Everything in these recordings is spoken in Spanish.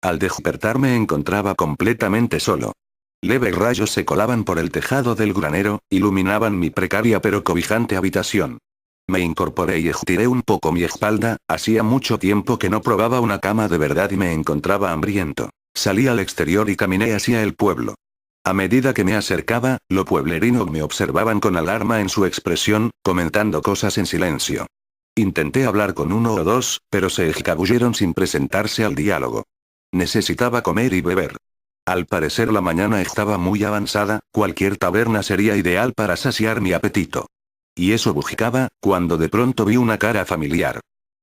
Al despertar me encontraba completamente solo. Leves rayos se colaban por el tejado del granero, iluminaban mi precaria pero cobijante habitación. Me incorporé y estiré un poco mi espalda, hacía mucho tiempo que no probaba una cama de verdad y me encontraba hambriento. Salí al exterior y caminé hacia el pueblo. A medida que me acercaba, los pueblerinos me observaban con alarma en su expresión, comentando cosas en silencio. Intenté hablar con uno o dos, pero se escabulleron sin presentarse al diálogo. Necesitaba comer y beber. Al parecer la mañana estaba muy avanzada, cualquier taberna sería ideal para saciar mi apetito. Y eso buscaba, cuando de pronto vi una cara familiar.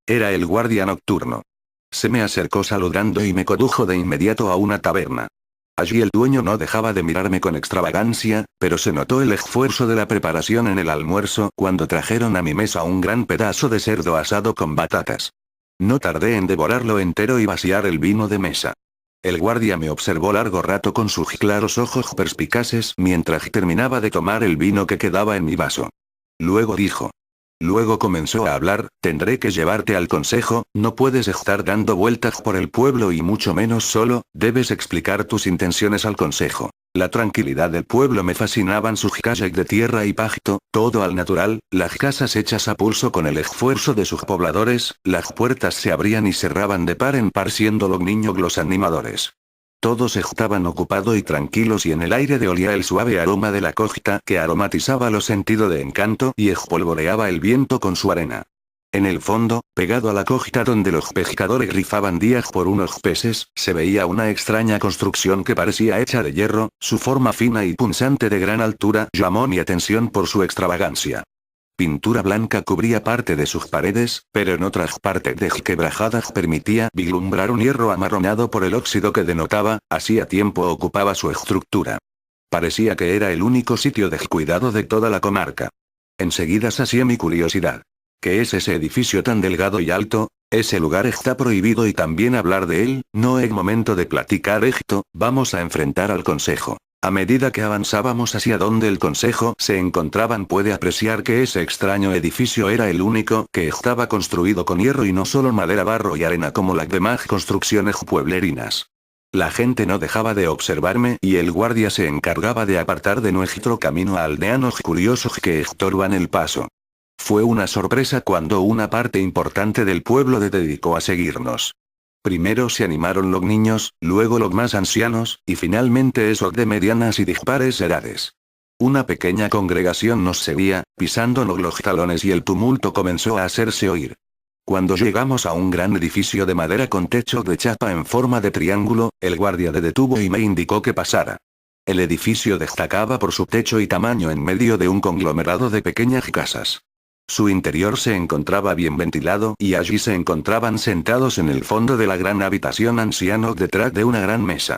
Era el guardia nocturno. Se me acercó saludando y me condujo de inmediato a una taberna. Allí el dueño no dejaba de mirarme con extravagancia, pero se notó el esfuerzo de la preparación en el almuerzo cuando trajeron a mi mesa un gran pedazo de cerdo asado con batatas. No tardé en devorarlo entero y vaciar el vino de mesa. El guardia me observó largo rato con sus claros ojos perspicaces mientras terminaba de tomar el vino que quedaba en mi vaso. Luego dijo. Luego comenzó a hablar: tendré que llevarte al consejo, no puedes estar dando vueltas por el pueblo y mucho menos solo, debes explicar tus intenciones al consejo. La tranquilidad del pueblo me fascinaban, sus calles de tierra y pasto, todo al natural, las casas hechas a pulso con el esfuerzo de sus pobladores, las puertas se abrían y cerraban de par en par siendo los niños los animadores. Todos estaban ocupados y tranquilos y en el aire de olía el suave aroma de la cogita que aromatizaba los sentidos de encanto y espolvoreaba el viento con su arena. En el fondo, pegado a la cogita donde los pescadores rifaban días por unos peces, se veía una extraña construcción que parecía hecha de hierro, su forma fina y punzante de gran altura llamó mi atención por su extravagancia. Pintura blanca cubría parte de sus paredes, pero en otras partes desquebrajadas permitía vislumbrar un hierro amarronado por el óxido que denotaba, hacía tiempo ocupaba su estructura. Parecía que era el único sitio descuidado de toda la comarca. Enseguida sacié mi curiosidad. ¿Qué es ese edificio tan delgado y alto? Ese lugar está prohibido y también hablar de él, no es momento de platicar esto, vamos a enfrentar al consejo. A medida que avanzábamos hacia donde el consejo se encontraban pude apreciar que ese extraño edificio era el único que estaba construido con hierro y no solo madera, barro y arena como las demás construcciones pueblerinas. La gente no dejaba de observarme y el guardia se encargaba de apartar de nuestro camino a aldeanos curiosos que estorban el paso. Fue una sorpresa cuando una parte importante del pueblo se dedicó a seguirnos. Primero se animaron los niños, luego los más ancianos, y finalmente esos de medianas y dispares edades. Una pequeña congregación nos seguía, pisándonos los talones y el tumulto comenzó a hacerse oír. Cuando llegamos a un gran edificio de madera con techo de chapa en forma de triángulo, el guardia me detuvo y me indicó que pasara. El edificio destacaba por su techo y tamaño en medio de un conglomerado de pequeñas casas. Su interior se encontraba bien ventilado y allí se encontraban sentados en el fondo de la gran habitación ancianos detrás de una gran mesa.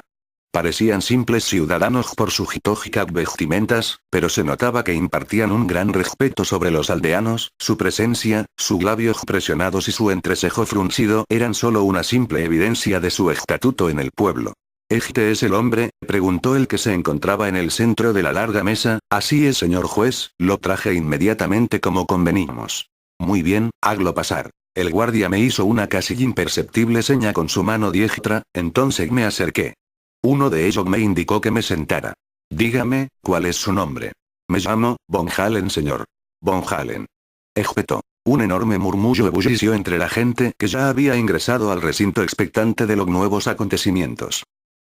Parecían simples ciudadanos por sus litógicas vestimentas, pero se notaba que impartían un gran respeto sobre los aldeanos, su presencia, sus labios presionados y su entrecejo fruncido eran solo una simple evidencia de su estatuto en el pueblo. ¿Este es el hombre?, preguntó el que se encontraba en el centro de la larga mesa. Así es, señor juez, lo traje inmediatamente como convenimos. Muy bien, hágalo pasar. El guardia me hizo una casi imperceptible seña con su mano diestra, entonces me acerqué. Uno de ellos me indicó que me sentara. Dígame, ¿cuál es su nombre? Me llamo Von Halen, señor. Von Halen. Espetó. Un enorme murmullo ebullició entre la gente que ya había ingresado al recinto expectante de los nuevos acontecimientos.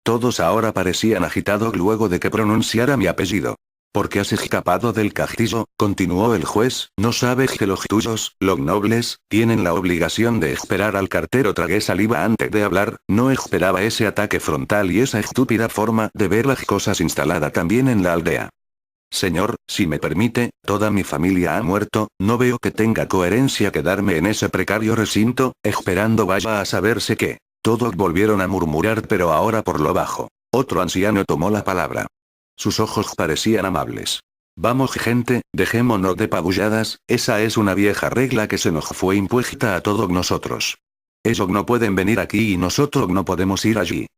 Todos ahora parecían agitados luego de que pronunciara mi apellido. ¿Por qué has escapado del castillo?, continuó el juez, ¿no sabes que los tuyos, los nobles, tienen la obligación de esperar al cartero? Tragué saliva antes de hablar, no esperaba ese ataque frontal y esa estúpida forma de ver las cosas instalada también en la aldea. Señor, si me permite, toda mi familia ha muerto, no veo que tenga coherencia quedarme en ese precario recinto, esperando vaya a saberse qué. Todos volvieron a murmurar pero ahora por lo bajo. Otro anciano tomó la palabra. Sus ojos parecían amables. Vamos gente, dejémonos de pabulladas, esa es una vieja regla que se nos fue impuesta a todos nosotros. Ellos no pueden venir aquí y nosotros no podemos ir allí.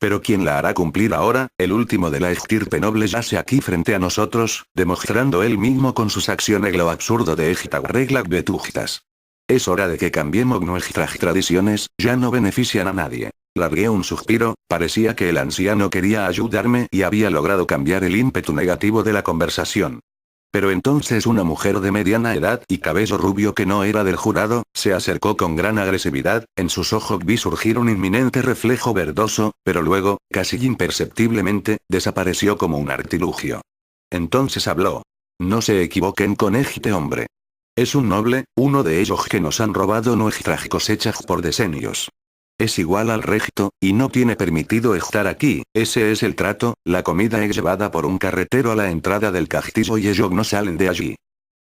Pero ¿quién la hará cumplir ahora? El último de la estirpe noble yace aquí frente a nosotros, demostrando él mismo con sus acciones lo absurdo de estas reglas vetustas. Es hora de que cambiemos nuestras tradiciones, ya no benefician a nadie. Largué un suspiro, parecía que el anciano quería ayudarme y había logrado cambiar el ímpetu negativo de la conversación. Pero entonces una mujer de mediana edad y cabello rubio que no era del jurado, se acercó con gran agresividad, en sus ojos vi surgir un inminente reflejo verdoso, pero luego, casi imperceptiblemente, desapareció como un artilugio. Entonces habló. No se equivoquen con este hombre. Es un noble, uno de ellos que nos han robado nuestras cosechas por decenios. Es igual al regito, y no tiene permitido estar aquí, ese es el trato, la comida es llevada por un carretero a la entrada del castillo y ellos no salen de allí.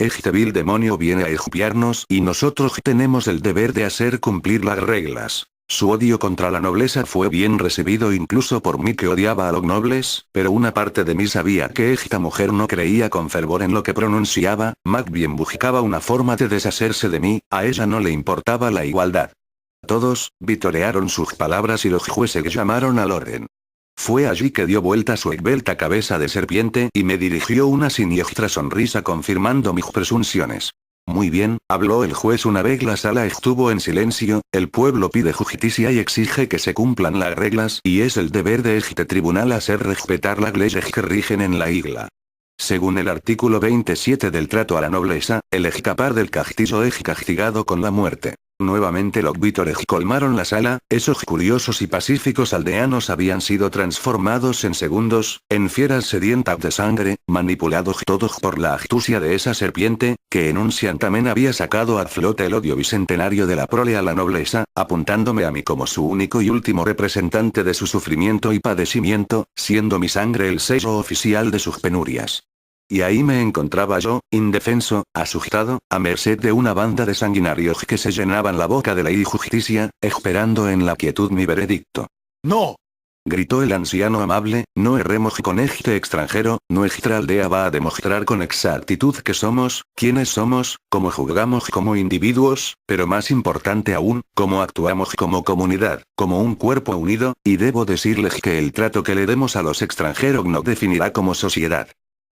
Este vil demonio viene a expiarnos y nosotros tenemos el deber de hacer cumplir las reglas. Su odio contra la nobleza fue bien recibido incluso por mí que odiaba a los nobles, pero una parte de mí sabía que esta mujer no creía con fervor en lo que pronunciaba, más bien buscaba una forma de deshacerse de mí, a ella no le importaba la igualdad. Todos, vitorearon sus palabras y los jueces llamaron al orden. Fue allí que dio vuelta su esbelta cabeza de serpiente y me dirigió una siniestra sonrisa confirmando mis presunciones. Muy bien, habló el juez una vez la sala estuvo en silencio, el pueblo pide justicia y exige que se cumplan las reglas y es el deber de este tribunal hacer respetar las leyes que rigen en la isla. Según el artículo 27 del trato a la nobleza, el escapar del castillo es castigado con la muerte. Nuevamente los vítores colmaron la sala, esos curiosos y pacíficos aldeanos habían sido transformados en segundos, en fieras sedientas de sangre, manipulados todos por la astucia de esa serpiente, que en un santamen había sacado a flote el odio bicentenario de la prole a la nobleza, apuntándome a mí como su único y último representante de su sufrimiento y padecimiento, siendo mi sangre el sello oficial de sus penurias. Y ahí me encontraba yo, indefenso, asustado, a merced de una banda de sanguinarios que se llenaban la boca de la injusticia, esperando en la quietud mi veredicto. ¡No! Gritó el anciano amable, no erremos con este extranjero, nuestra aldea va a demostrar con exactitud que somos, quiénes somos, cómo juzgamos como individuos, pero más importante aún, cómo actuamos como comunidad, como un cuerpo unido, y debo decirles que el trato que le demos a los extranjeros nos definirá como sociedad.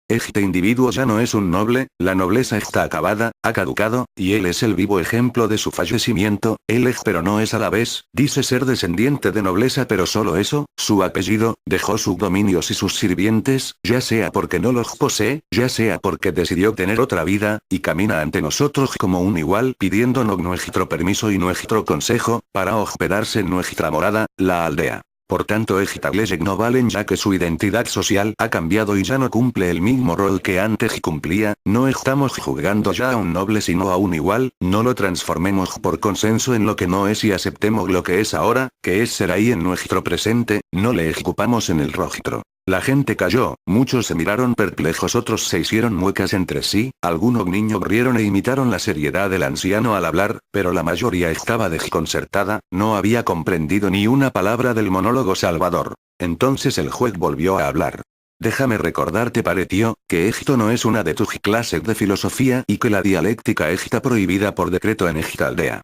Este individuo ya no es un noble, la nobleza está acabada, ha caducado, y él es el vivo ejemplo de su fallecimiento, él es pero no es a la vez, dice ser descendiente de nobleza pero solo eso, su apellido, dejó sus dominios y sus sirvientes, ya sea porque no los posee, ya sea porque decidió tener otra vida, y camina ante nosotros como un igual pidiéndonos nuestro permiso y nuestro consejo, para hospedarse en nuestra morada, la aldea. Por tanto estas leyes no valen ya que su identidad social ha cambiado y ya no cumple el mismo rol que antes cumplía, no estamos juzgando ya a un noble sino a un igual, no lo transformemos por consenso en lo que no es y aceptemos lo que es ahora, que es ser ahí en nuestro presente, no le escupamos en el rostro. La gente cayó, muchos se miraron perplejos, otros se hicieron muecas entre sí, algunos niños rieron e imitaron la seriedad del anciano al hablar, pero la mayoría estaba desconcertada, no había comprendido ni una palabra del monólogo salvador. Entonces el juez volvió a hablar. Déjame recordarte, pareció, que esto no es una de tus clases de filosofía y que la dialéctica está prohibida por decreto en esta aldea.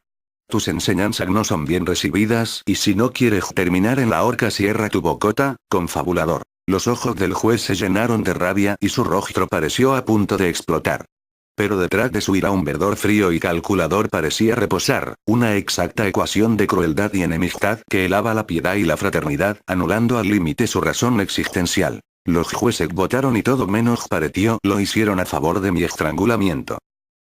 Tus enseñanzas no son bien recibidas y si no quieres terminar en la horca cierra tu bocota, confabulador. Los ojos del juez se llenaron de rabia y su rostro pareció a punto de explotar. Pero detrás de su ira un verdor frío y calculador parecía reposar, una exacta ecuación de crueldad y enemistad que helaba la piedad y la fraternidad, anulando al límite su razón existencial. Los jueces votaron y todo menos pareció lo hicieron a favor de mi estrangulamiento.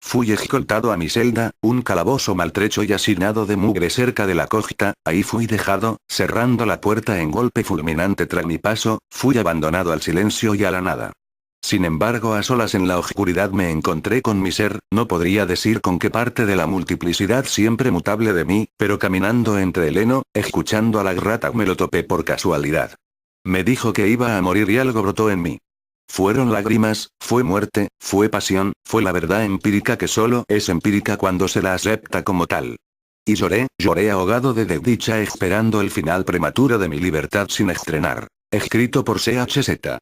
Fui escoltado a mi celda, un calabozo maltrecho y hacinado de mugre cerca de la costa, ahí fui dejado, cerrando la puerta en golpe fulminante tras mi paso, fui abandonado al silencio y a la nada. Sin embargo, a solas en la oscuridad me encontré con mi ser, no podría decir con qué parte de la multiplicidad siempre mutable de mí, pero caminando entre el heno, escuchando a la rata me lo topé por casualidad. Me dijo que iba a morir y algo brotó en mí. Fueron lágrimas, fue muerte, fue pasión, fue la verdad empírica que solo es empírica cuando se la acepta como tal. Y lloré ahogado de desdicha esperando el final prematuro de mi libertad sin estrenar. Escrito por CHZ.